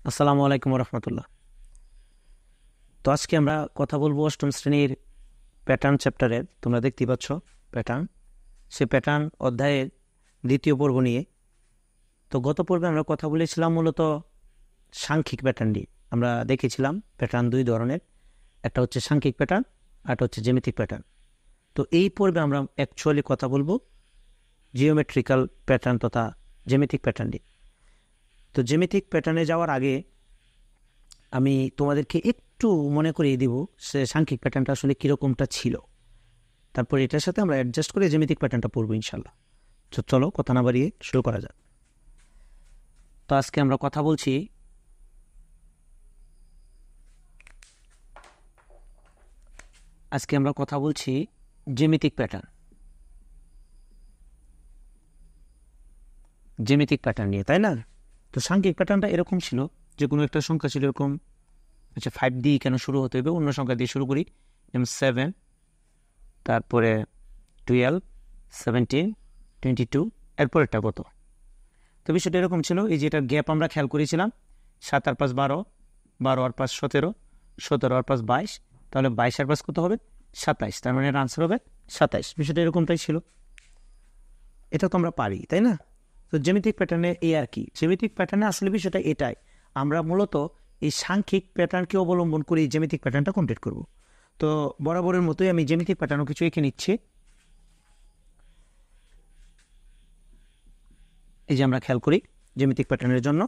আসসালামু আলাইকুম রহমতুল্লাহ। তো আজকে আমরা কথা বলবো অষ্টম শ্রেণীর প্যাটার্ন চ্যাপ্টারের, তোমরা দেখতে পাচ্ছ প্যাটার্ন, সে প্যাটার্ন অধ্যায়ের দ্বিতীয় পর্ব নিয়ে। তো গত পর্বে আমরা কথা বলেছিলাম মূলত সাংখ্যিক প্যাটার্ন নিয়ে। আমরা দেখেছিলাম প্যাটার্ন দুই ধরনের, একটা হচ্ছে সাংখ্যিক প্যাটার্ন আর একটা হচ্ছে জ্যামিতিক প্যাটার্ন। তো এই পর্বে আমরা অ্যাকচুয়ালি কথা বলবো জিওমেট্রিক্যাল প্যাটার্ন তথা জ্যামিতিক প্যাটার্ন নিয়ে। তো জ্যামিতিক প্যাটার্নে যাওয়ার আগে আমি তোমাদেরকে একটু মনে করিয়ে দিব সে সাংখ্যিক প্যাটার্নটা আসলে কীরকমটা ছিল, তারপর এটার সাথে আমরা অ্যাডজাস্ট করে জ্যামিতিক প্যাটার্নটা পড়বো ইনশাল্লাহ। তো চলো কথা না বাড়িয়ে শুরু করা যাক। তো আজকে আমরা কথা বলছি জ্যামিতিক প্যাটার্ন নিয়ে, তাই না? তো সাংখ্যিক প্যাটার্নটা এরকম ছিল যে কোনো একটা সংখ্যা ছিল এরকম, আচ্ছা 5 দিয়ে কেন শুরু হতে হবে, অন্য সংখ্যা দিয়ে শুরু করি, যেমন 7, তারপরে 12, 17, 22, এরপরেরটা কত। তো বিষয়টা এরকম ছিল, এই যে এটার গ্যাপ আমরা খেয়াল করেছিলাম, 7 আর 5 12, 12 আর 5 17, 17 আর 5 22, তাহলে 22 আর 5 কত হবে? 27, তার মানে এর আনসার হবে 27। বিষয়টা এরকমটাই ছিল, এটা তো আমরা পারি, তাই না? তো জ্যামিতিক প্যাটার্নে এই আর কি, জ্যামিতিক প্যাটার্নে আসলে বিষয়টা এটাই, আমরা মূলত এই সাংখ্যিক প্যাটার্নকে অবলম্বন করে জ্যামিতিক প্যাটার্নটা কমপ্লিট করব। তো বরাবরের মতোই আমি জ্যামিতিক প্যাটার্নও কিছু এঁকে নিচ্ছি। এই যে আমরা খেয়াল করি জ্যামিতিক প্যাটার্নের জন্য,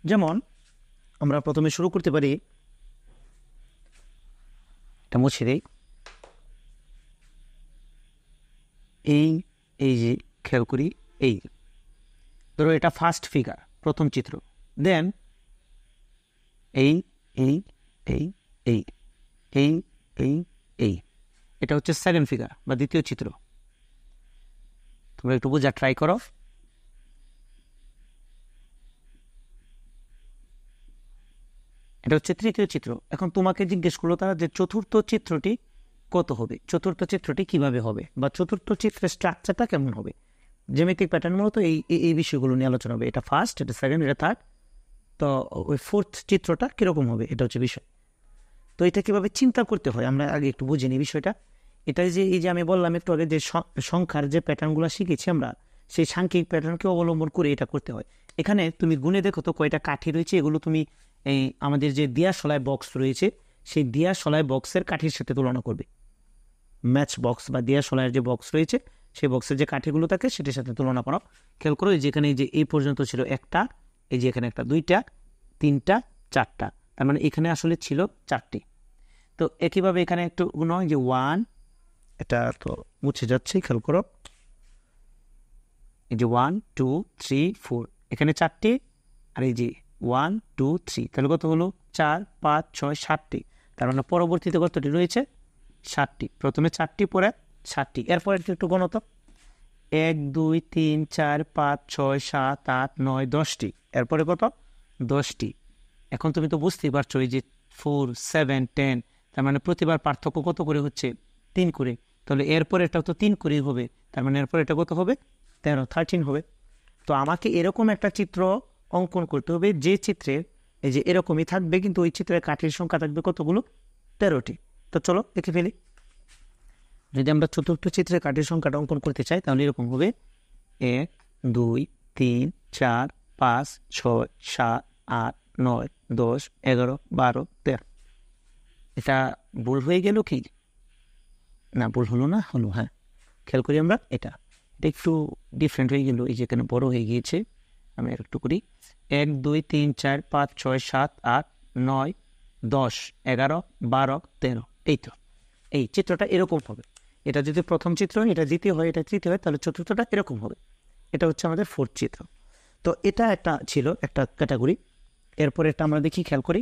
যেমন আমরা প্রথমে শুরু করতে পারি, এটা মুছে দিই, এই যে খেয়াল করি, এই ধরো এটা ফার্স্ট ফিগার, প্রথম চিত্র, দেন এই এই এই এই এই এই এই এটা হচ্ছে সেকেন্ড ফিগার বা দ্বিতীয় চিত্র। তোমরা একটু বোঝা ট্রাই করো। এটা হচ্ছে তৃতীয় চিত্র। এখন তোমাকে জিজ্ঞেস করলো তারা যে চতুর্থ চিত্রটি কত হবে, চতুর্থ চিত্রটি কিভাবে হবে, বা চতুর্থ চিত্রের স্ট্রাকচারটা কেমন হবে। জ্যামিতিক প্যাটার্ন মূলত এই এই বিষয়গুলো নিয়ে আলোচনা হবে, এটা ফার্স্ট, এটা সেকেন্ড, এটা থার্ড, তো ওই ফোর্থ চিত্রটা কীরকম হবে এটা হচ্ছে বিষয়। তো এটা কীভাবে চিন্তা করতে হয় আমরা আগে একটু বুঝে নিই বিষয়টা। এটা যে এই যে আমি বললাম একটু আগে যে সংখ্যার যে প্যাটার্নগুলো শিখেছি আমরা, সেই সাংখ্যিক প্যাটার্নকে অবলম্বন করে এটা করতে হয়। এখানে তুমি গুণে দেখো তো কয়টা কাঠি রয়েছে, এগুলো তুমি এই আমাদের যে দিয়াশলায় বক্স রয়েছে সেই দিয়াশলায় বক্সের কাঠির সাথে তুলনা করবে। ম্যাচ বক্স বা দিয়াশলাইয়ের যে বক্স রয়েছে সেই বক্সের যে কাঠিগুলো থাকে সেটির সাথে তুলনা করো। খেয়াল করো যেখানে যে এই পর্যন্ত ছিল একটা, এই যে এখানে একটা, দুইটা, তিনটা, চারটা, তার মানে এখানে আসলে ছিল চারটি। তো একইভাবে এখানে একটু নয় যে 1, এটা তো মুছে যাচ্ছে, খেয়াল করো, এই যে 1 2 3 4, এখানে চারটি, আর এই যে 1 2 3, তাহলে কত হলো? 4 5 6 7টি। তার মানে পরবর্তীতে কতটি রয়েছে? 7টি। প্রথমে 4টি, পরে 7টি, এরপর একটু গণত 1 2 3 4 5 6 7 8 9 10টি, এরপরে কত? 10টি। এখন তুমি তো বুঝতেই পারছো এই যে 4 7 10, তার মানে প্রতিবার পার্থক্য কত করে হচ্ছে? 3 করে। তাহলে এরপরে এটাও তো 3 করেই হবে, তার মানে এরপর এটা কত হবে? 13 হবে। তো আমাকে এরকম একটা চিত্র অঙ্কন করতে হবে যে চিত্রের এই যে এরকমই থাকবে, কিন্তু ওই চিত্রের কাঠির সংখ্যা থাকবে কতগুলো? 13টি। তো চলো দেখে ফেলি। যদি আমরা চতুর্থ চিত্রের কাঠির সংখ্যাটা অঙ্কন করতে চাই তাহলে এরকম হবে 1 2 3 4 5 6 7 8 9 10 11 12 13। এটা ভুল হয়ে গেল কি না? ভুল হলো না? হলো, হ্যাঁ। খেয়াল করি আমরা, এটা একটু ডিফারেন্ট হয়ে গেল, এই যে এখানে বড় হয়ে গিয়েছে। আমি একটু করি, 1 2 3 4 5 6 7 8 9 10 11 12 13। এই তো এই চিত্রটা এরকম হবে। এটা যদি প্রথম চিত্র হয়, এটা দ্বিতীয় হয়, এটা তৃতীয় হয়, তাহলে চতুর্থটা এরকম হবে। এটা হচ্ছে আমাদের ফোর্থ চিত্র। তো এটা একটা ছিল একটা ক্যাটাগরি। এরপরে এটা আমরা দেখি, খেয়াল করি,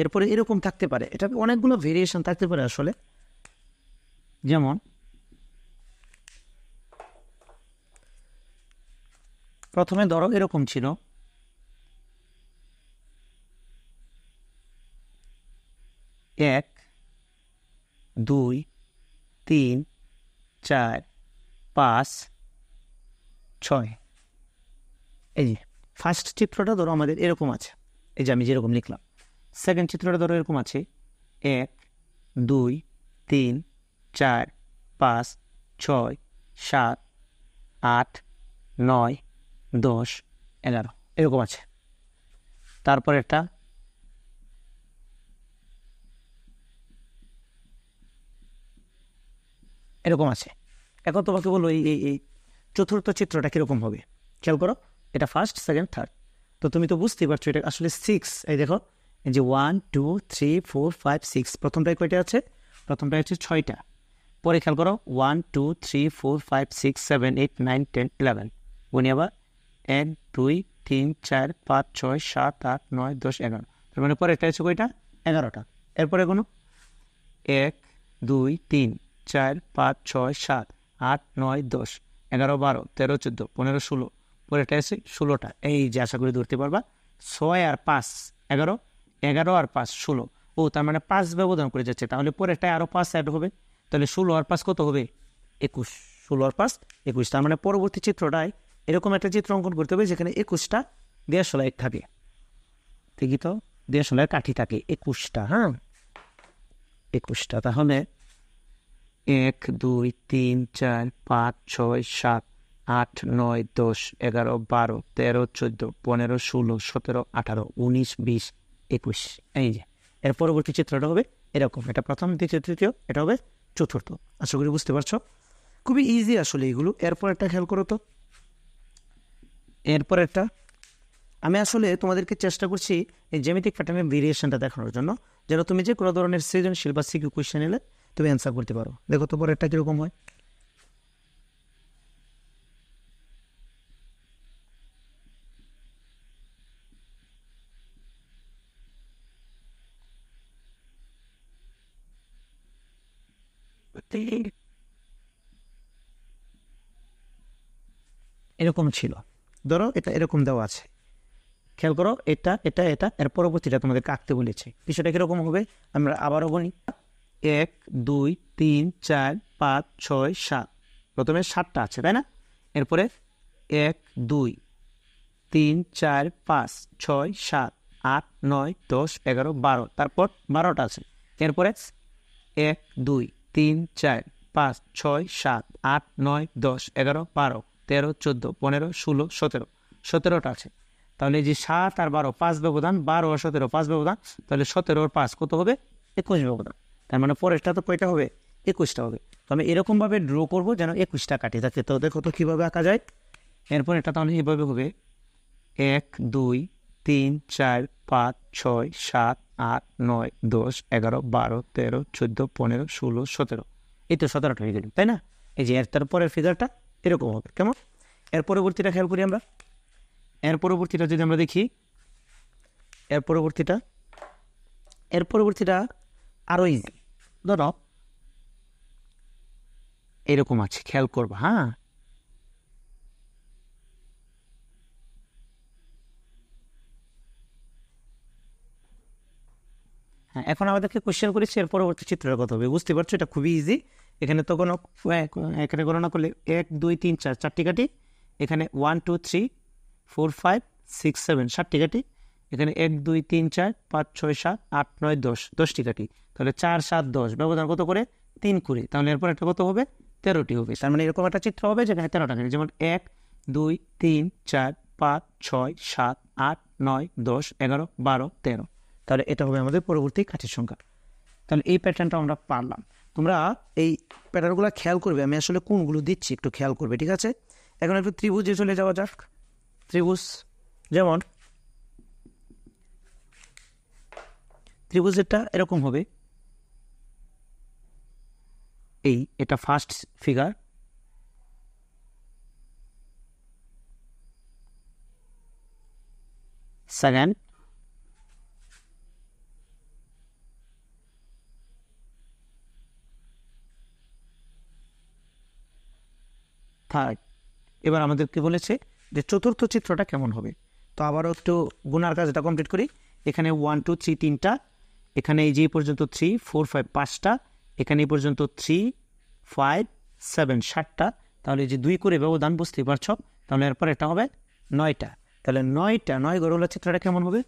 এরপরে এরকম থাকতে পারে, এটা অনেকগুলো ভেরিয়েশন থাকতে পারে আসলে। যেমন প্রথমে ধরো এরকম ছিল, 1 2 3 4 5 6, এই যে ফার্স্ট চিত্রটা ধরো আমাদের এরকম আছে, এই যে আমি যেরকম লিখলাম। সেকেন্ড চিত্রটা ধরো এরকম আছে 1 2 3 4 5 6 7 8 9 10 11 এরকম আছে। তারপর একটা এরকম আছে। এখন তোমাকে বলো এই এই এই চতুর্থ চিত্রটা কীরকম হবে, খেয়াল করো। এটা ফার্স্ট, সেকেন্ড, থার্ড। তো তুমি তো বুঝতেই পারছো এটা আসলে 6। এই দেখো, এই যে 1 2 3 4 5 6, প্রথমটায় কয়টা আছে? প্রথমটায় হচ্ছে 6টা। পরে খেয়াল করো 1 2 3 4 5 6 7 8 9 10 11, গুনি আবার 1 2 3 4 5 6 7 8 9 10 11। তার মানে পরে একটা আছে কয়টা? 11টা। এরপরে কোনো 1 2 3 4 5 6 7 8 9 10 11 12 13 14 15 16, পরে এটা আছে 16টা। এই যে আশা করি ধরতে পারবা 6 আর 5 11, 11 আর 5 16। ও তার মানে 5 ব্যবধান করে যাচ্ছে, তাহলে পরেরটায় আরও 5 অ্যাড হবে, তাহলে 16 আর 5 কত হবে? 21। 16 আর 5 21। তার মানে পরবর্তী চিত্রটায় এরকম একটা চিত্র অঙ্কন করতে হবে যেখানে 21টা দেশলাই থাকে, ঠিকই তো, দেশলাই কাঠি থাকে 21টা। হ্যাঁ, 21টা। তাহলে 1 2 3 4 5 6 7 8 9 10 11 12 13 14 15 16 17 18 19 20 21। এই যে এর পরবর্তী চিত্রটা হবে এরকম। এটা প্রথম, দ্বিতীয়, তৃতীয়, এটা হবে চতুর্থ। আশা করি বুঝতে পারছো, খুবই ইজি আসলে এগুলো। এরপর একটা খেয়াল করো তো, এরপর একটা আমি আসলে তোমাদেরকে চেষ্টা করছি এই জ্যামিতিক প্যাটার্নের ভেরিয়েশনটা দেখানোর জন্য, যেন তুমি যে কোনো ধরনের সৃজনশীল বা সিকিউ কোয়েশ্চেন এলে তুমি অ্যান্সার করতে পারো। দেখো তো পরেরটা কীরকম হয়। এরকম ছিল, ধরো এটা এরকম দেওয়া আছে, খেয়াল করো এটা এটা এটা, এর পরবর্তীটা তোমাদের কাটতে বলেছে। বিষয়টা কীরকম হবে আমরা আবারও বলি। 1 2 3 4 5 6 7, প্রথমে 7টা আছে তাই না? এরপরে 1 2 3 4 5 6 7 8 9 10 11 12, তারপর 12টা আছে। এরপরে 1 2 3 4 5 6 7 8 9 10 11 12 13 14 15 16 17, 17টা আছে। তাহলে যে 7 আর 12 5 ব্যবধান, 12 আর 17 5 ব্যবধান, তাহলে 17 আর 5 কত হবে? 21 ব্যবধান। তার মানে পরেরটা তো কয়টা হবে? 21টা হবে। তো আমি এরকমভাবে ড্র করবো যেন 21টা কাটি থাকে। তো দেখো তো কীভাবে আঁকা যায়। এরপর এটা তাহলে এইভাবে হবে 1 2 3 4 5 6 7 8 9 10 11 12 13 14 15 16 17, এই তো 17টা হয়ে গেল তাই না? এই যে এর তারপরের ফিগারটা এরকম হবে। কেমন? এর পরবর্তীটা খেয়াল করি আমরা। এর পরবর্তীটা যদি আমরা দেখি, এর পরবর্তীটা আরও ইজি। ধরো এরকম আছে, খেয়াল করবা। হ্যাঁ, হ্যাঁ, এখন আমাদেরকে কোশ্চেন করেছি এর পরবর্তী চিত্রের কথা হবে। বুঝতে পারছো এটা খুবই ইজি। এখানে তো কোনো এখানে গণনা করলে 1 2 3 4 চারটি কাটি, এখানে 1 2 3 4 5 6 7 7টি কাটি, এখানে 1 2 3 4 5 6 7 8 9 10 10টি কাটি। তাহলে 4 7 10 ব্যবধান কত করে? 3 করে। তাহলে এরপর একটা কত হবে? 13টি হবে। তার মানে এরকম একটা চিত্র হবে যেখানে 13টা কাটি, যেমন 1 2 3 4 5 6 7 8 9 10 11 12 13। তাহলে এটা হবে আমাদের পরবর্তী কাঠির সংখ্যা। তাহলে এই প্যাটার্নটা আমরা পারলাম। তোমরা এই প্যাটার্নগুলো খেয়াল করবে, আমি আসলে কোনগুলো দিচ্ছি একটু খেয়াল করবে, ঠিক আছে? এখন একটু ত্রিভুজে চলে যাওয়া যাক। ত্রিভুজ, যেমন ত্রিভুজেরটা এরকম হবে। এটা ফার্স্ট ফিগার, সেকেন্ড, থার্ড। এবার আমাদেরকে বলেছে যে চতুর্থ চিত্রটা কেমন হবে। তো আবারও একটু গুণার কাজটা কমপ্লিট করি। এখানে 1 2 3 3টা, এখানে এই যে পর্যন্ত 3 4 5 5টা, এখানে এই পর্যন্ত 3 5 7 7টা। তাহলে এই যে 2 করে ব্যবধান, বুঝতেই পারছো। তাহলে এরপর এটা হবে 9টা। তাহলে 9টা 9 ঘর হলো চিত্রটা কেমন হবে?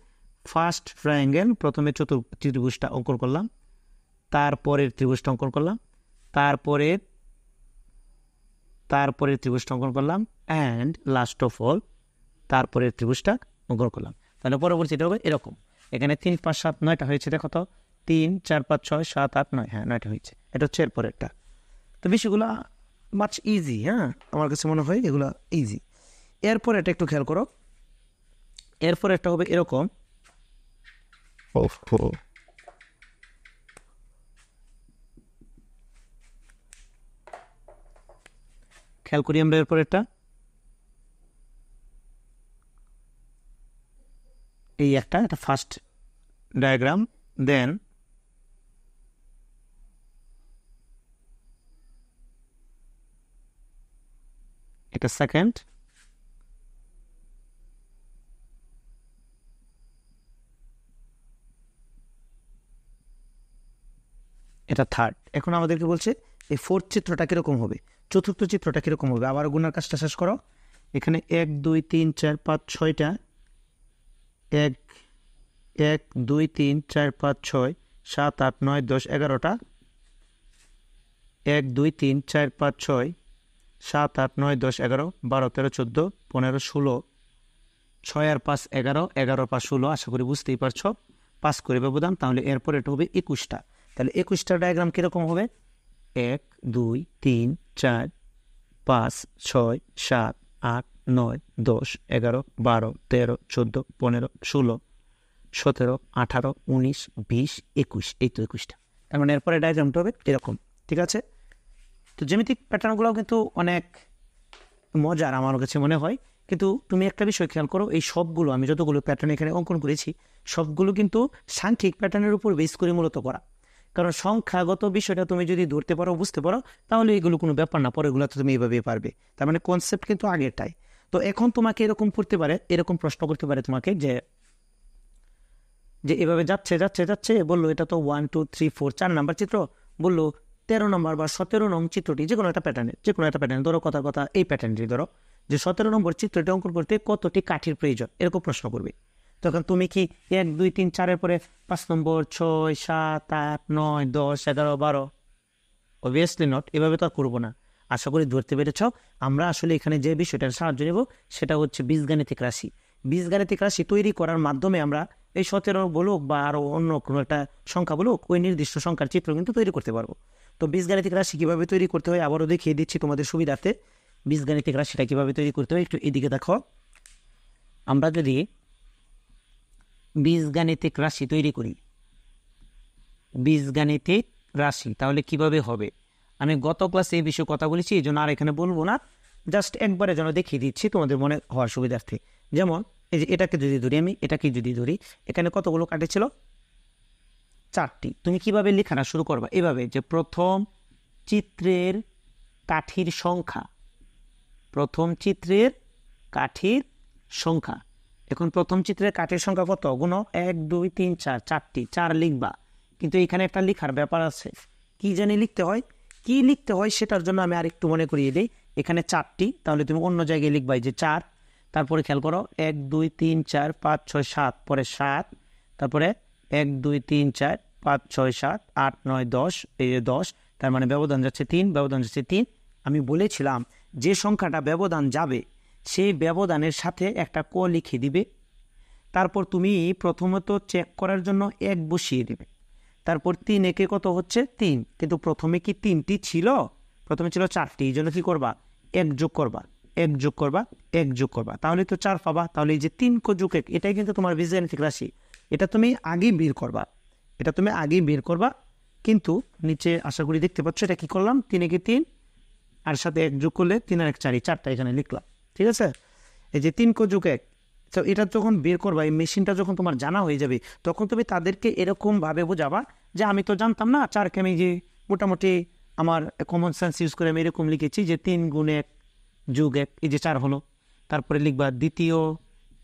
ফার্স্ট ট্রায়াঙ্গেল, প্রথমে ত্রিভুজটা অঙ্কন করলাম, তারপরের ত্রিভুজটা অঙ্কন করলাম, তারপরের ত্রিভুজটা অঙ্কন করলাম, অ্যান্ড লাস্ট অফ অল তারপরের ত্রিভুজটা অঙ্কন করলাম। তাহলে পরবর্তীটা হবে এরকম, এখানে 3 5 7 9টা হয়েছে, দেখো তো 3 4 5 6 7 8 9, হ্যাঁ 9টা হয়েছে। এটা হচ্ছে এরপরেরটা। তো বিষয়গুলো মাচ ইজি, হ্যাঁ আমার কাছে মনে হয় এগুলো ইজি। এরপর এটা একটু খেয়াল করো, এরপর একটা হবে এরকম, খেয়াল করি আমরা এরপর একটা, এই একটা ফার্স্ট ডায়াগ্রাম, দেন এটা সেকেন্ড, এটা থার্ড। এখন আমাদেরকে বলছে এই ফোর্থ চিত্রটা কীরকম হবে, চতুর্থ চিত্রটা কীরকম হবে। আবার গুণার কাজটা শেষ করো, এখানে 1 2 3 4 5 6টা, 1 1 2 3 4 5 6 7 8 9 10 11টা, 1 2 3 4 5 6 7 8 9 10 11 12 13 14 15 16, 6 আর 5 11, 11 5 16, আশা করি বুঝতেই পারছো 5 করে ব্যবধান। তাহলে এরপর এটা হবে 21টা। তাহলে 21টা ডায়াগ্রাম কীরকম হবে? 1 2 3 4 5 6 7 8 9 10 11 12 13 14 15 16 17 18 19 20 21, এই তো 21টা। তার মানে এরপরে ডায়াগ্রামটা হবে এরকম, ঠিক আছে? তো জ্যামিতিক প্যাটার্নগুলোও কিন্তু অনেক মজার আমার কাছে মনে হয়, কিন্তু তুমি একটা বিষয় খেয়াল করো, এই সবগুলো আমি যতগুলো প্যাটার্ন এখানে অঙ্কন করেছি সবগুলো কিন্তু সাংখ্যিক প্যাটার্নের উপর বেস করে মূলত করা। কারণ সংখ্যাগত বিষয়টা তুমি যদি ধরতে পারো, বুঝতে পারো, তাহলে এগুলো কোনো ব্যাপার না, পরেগুলো তো তুমি এইভাবেই পারবে। তার মানে কনসেপ্ট কিন্তু আগেরটাই। তো এখন তোমাকে এরকম করতে পারে, এরকম প্রশ্ন করতে পারে তোমাকে যে এভাবে যাচ্ছে যাচ্ছে যাচ্ছে, বললো এটা তো 1 2 3 4 4 নাম্বার চিত্র, বললো 13 নম্বর বা 17 নং চিত্রটি যে কোনো একটা প্যাটার্নে ধরো, কথা এই প্যাটার্নটি ধরো যে 17 নম্বর চিত্রটি অঙ্কন করতে কতটি কাঠির প্রয়োজন, এরকম প্রশ্ন করবে। তখন তুমি কি 1 2 3 4-এর পরে 5 নম্বর 6 7 8 9 10 11 12? অবভিয়াসলি নট, এভাবে তো আর করবো না। আশা করি ধরতে পেরেছ। আমরা আসলে এখানে যে বিষয়টার সাহায্য নেব সেটা হচ্ছে বীজগাণিতিক রাশি। বীজগাণিতিক রাশি তৈরি করার মাধ্যমে আমরা এই 17 বলুক বা আরও অন্য কোনো একটা সংখ্যা বলুক, ওই নির্দিষ্ট সংখ্যার চিত্র কিন্তু তৈরি করতে পারবো। তো বীজগাণিতিক রাশি কীভাবে তৈরি করতে হয় আবারও দেখিয়ে দিচ্ছি তোমাদের সুবিধার্থে। বীজগাণিতিক রাশিটা কীভাবে তৈরি করতে হয় একটু এদিকে দেখো। আমরা যদি বীজগাণিতিক রাশি তৈরি করি, বীজগাণিতিক রাশি তাহলে কিভাবে হবে, আমি গত ক্লাসে এই বিষয়ে কথা বলেছি, এই জন্য আর এখানে বলবো না, জাস্ট একবারে যেন দেখিয়ে দিচ্ছি তোমাদের মনে হওয়ার সুবিধার্থে। যেমন এই যে এটাকে যদি ধরি, আমি এটাকে যদি ধরি, এখানে কতগুলো কাঠি ছিল? 4টি। তুমি কিভাবে লেখাটা শুরু করবা? এভাবে যে প্রথম চিত্রের কাঠির সংখ্যা, প্রথম চিত্রের কাঠির সংখ্যা। এখন প্রথম চিত্রের কাঠির সংখ্যা কত? গুণ 1 2 3 4, 4টি, 4 লিখবা। কিন্তু এখানে একটা লেখার ব্যাপার আছে, কি জানি লিখতে হয়, কি লিখতে হয় সেটার জন্য আমি আরেকটু মনে করিয়ে দিই। এখানে 4টি, তাহলে তুমি অন্য জায়গায় লিখবাই যে 4। তারপরে খেয়াল করো 1 2 3 4 5 6 7, পরে 7, তারপরে 1 2 3 4 5 6 7 8 9 10, এই যে 10, তার মানে ব্যবধান যাচ্ছে 3, ব্যবধান যাচ্ছে 3। আমি বলেছিলাম যে সংখ্যাটা ব্যবধান যাবে সেই ব্যবধানের সাথে একটা ক লিখে দিবে। তারপর তুমি প্রথমত চেক করার জন্য 1 বসিয়ে দেবে। তারপর 3 একে কত হচ্ছে? 3। কিন্তু প্রথমে কি 3টি ছিল? প্রথমে ছিল 4টি, এই জন্য কী করবা? 1 যোগ করবা, 1 যোগ করবা, 1 যোগ করবা, তাহলে তো 4 পাবা। তাহলে এই যে 3 যোগ 1, এটাই কিন্তু তোমার বীজগাণিতিক রাশি। এটা তুমি আগেই বের করবা, এটা তুমি আগেই বের করবা। কিন্তু নিচে আশা করি দেখতে পাচ্ছ এটা কি করলাম, 3 একে 3 আর সাথে 1 যোগ করলে 3 আর 1 4, 4টা এখানে লিখলাম, ঠিক আছে? এই যে 3 যোগ 1, তো এটা যখন বের করবা, এই মেশিনটা যখন তোমার জানা হয়ে যাবে, তখন তুমি তাদেরকে এরকমভাবে বোঝাবা যে আমি তো জানতাম না 4কে আমি যে মোটামুটি আমার কমন সেন্স ইউজ করে আমি এরকম লিখেছি যে 3 গুণ 1 যোগ 1, এই যে 4 হলো। তারপরে লিখবা দ্বিতীয়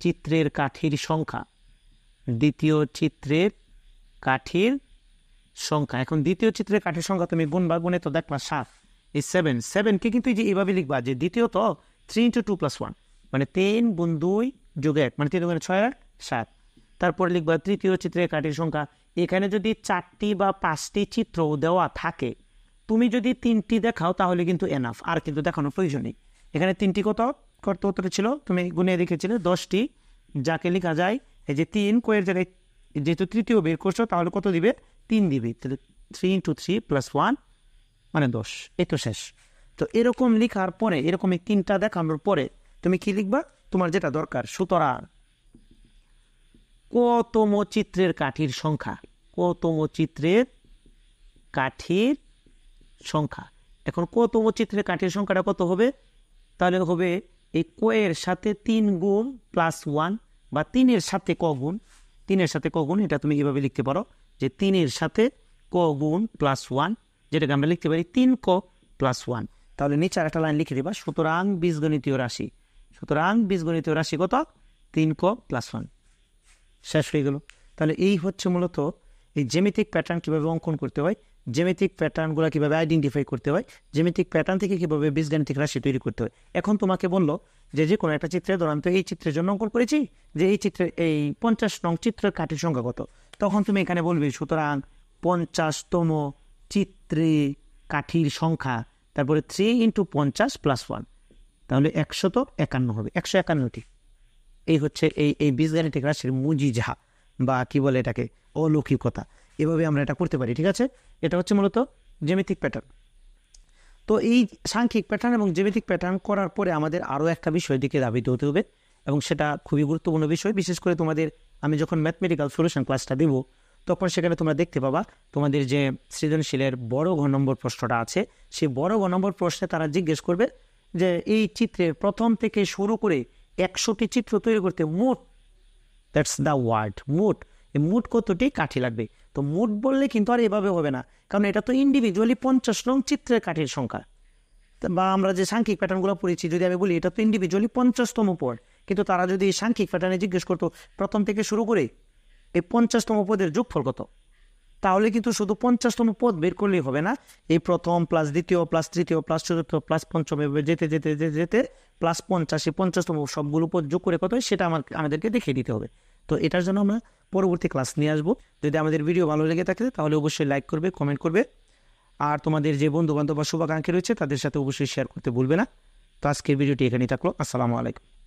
চিত্রের কাঠির সংখ্যা, দ্বিতীয় চিত্রের কাঠির সংখ্যা। এখন দ্বিতীয় চিত্রের কাঠির সংখ্যা তুমি গুণবা, গুণে তো দেখবা 7, এই 7কে কিন্তু এই যে এইভাবে লিখবা যে দ্বিতীয় তো 3 × 2 + 1, মানে 3 গুণ 2 যোগ 1 মানে 3 গুণে 6 আর 7। তারপরে লিখবা তৃতীয় চিত্রের কাঠির সংখ্যা। এখানে যদি 4টি বা 5টি চিত্র দেওয়া থাকে, তুমি যদি 3টি দেখাও তাহলে কিন্তু এনাফ, আর কিন্তু দেখানোর প্রয়োজন নেই। এখানে 3টি কত উত্তর ছিল, তুমি গুণে দেখেছিলে 10টি, যাকে লেখা যায় এই যে 3 কোয়ের জায়গায় যেহেতু তৃতীয় বের করছো তাহলে কত দিবে, 3 দিবে। তাহলে 3 × 3 + 1 মানে 10। এই তো শেষ। তো এরকম লেখার পরে, এরকম 3টা দেখানোর পরে তুমি কি লিখবা, তোমার যেটা দরকার। সুতরাং কতম চিত্রের কাঠির সংখ্যা, কতম চিত্রের কাঠির সংখ্যা। এখন কতম চিত্রের কাঠির সংখ্যাটা কত হবে, তাহলে হবে এই কোয়ের সাথে 3 গুণ +1 বা 3-এর সাথে ক গুণ, 3-এর সাথে ক গুণ। এটা তুমি কীভাবে লিখতে পারো যে 3-এর সাথে ক গুণ +1, যেটাকে আমরা লিখতে পারি 3 ক +1। তাহলে নিচে একটা লাইন লিখে দিবা, সুতরাং বীজগণিতীয় রাশি, সুতরাং বীজগণিতীয় রাশি কত, 3 ক +1। শেষ হয়ে গেল। তাহলে এই হচ্ছে মূলত এই জ্যামিতিক প্যাটার্ন কীভাবে অঙ্কন করতে হয়, জ্যামিতিক প্যাটার্নগুলো কীভাবে আইডেন্টিফাই করতে হয়, জ্যামিতিক প্যাটার্ন থেকে কীভাবে বীজগাণিতিক রাশি তৈরি করতে হয়। এখন তোমাকে বললো যে কোনো একটা চিত্রে, ধরুন তো এই চিত্রের জন্য অঙ্কন করেছি যে এই চিত্রে এই 50 নং চিত্রের কাঠির সংখ্যা কত, তখন তুমি এখানে বলবে সুতরাং 50তম চিত্রে কাঠির সংখ্যা, তারপরে 3 × 50 + 1, তাহলে 151 হবে, 151টি। এই হচ্ছে এই বীজগাণিতিক রাশির মুজিজা বা কি বলে এটাকে, অলৌকিকতা। এভাবে আমরা এটা করতে পারি, ঠিক আছে। এটা হচ্ছে মূলত জ্যামিতিক প্যাটার্ন। তো এই সাংখ্যিক প্যাটার্ন এবং জ্যামিতিক প্যাটার্ন করার পরে আমাদের আরও একটা বিষয়ের দিকে ধাবিত হতে হবে, এবং সেটা খুবই গুরুত্বপূর্ণ বিষয়। বিশেষ করে তোমাদের আমি যখন ম্যাথমেটিক্যাল সলিউশন ক্লাসটা দেবো, তখন সেখানে তোমরা দেখতে পাবা তোমাদের যে সৃজনশীলের বড় ঘ নম্বর প্রশ্নটা আছে, সেই বড় ঘ নম্বর প্রশ্নে তারা জিজ্ঞেস করবে যে এই চিত্রের প্রথম থেকে শুরু করে 100টি চিত্র তৈরি করতে মোট, দ্যাটস দ্য ওয়ার্ড, মোট, এই মোট কতটি কাঠি লাগবে। তো মোট বললে কিন্তু আর এভাবে হবে না, কারণ এটা তো ইন্ডিভিজুয়ালি 50 নং চিত্রের কাঠির সংখ্যা। বা আমরা যে সাংখ্যিক প্যাটার্নগুলো পড়েছি, যদি আমি বলি এটা তো ইন্ডিভিজুয়ালি 50তম পদ, কিন্তু তারা যদি সাংখ্যিক প্যাটার্নে জিজ্ঞেস করতো প্রথম থেকে শুরু করে এই 50তম পদের যোগফল কত, তাহলে কিন্তু শুধু 50তম পদ বের করলেই হবে না, এই প্রথম প্লাস দ্বিতীয় প্লাস তৃতীয় প্লাস চতুর্থ প্লাস পঞ্চম এভাবে যেতে যেতে যেতে যেতে +50, 50তম সবগুলো পদ যোগ করে কত হয় সেটা আমাদেরকে দেখিয়ে দিতে হবে। তো এটার জন্য আমরা পরবর্তী ক্লাস নিয়ে আসবো। যদি আমাদের ভিডিও ভালো লেগে থাকে তাহলে অবশ্যই লাইক করবে, কমেন্ট করবে, আর তোমাদের যে বন্ধুবান্ধব বা শুভাকাঙ্ক্ষী রয়েছে তাদের সাথে অবশ্যই শেয়ার করতে ভুলবে না। তো আজকের ভিডিওটি এখানেই থাকলো। আসসালামু আলাইকুম।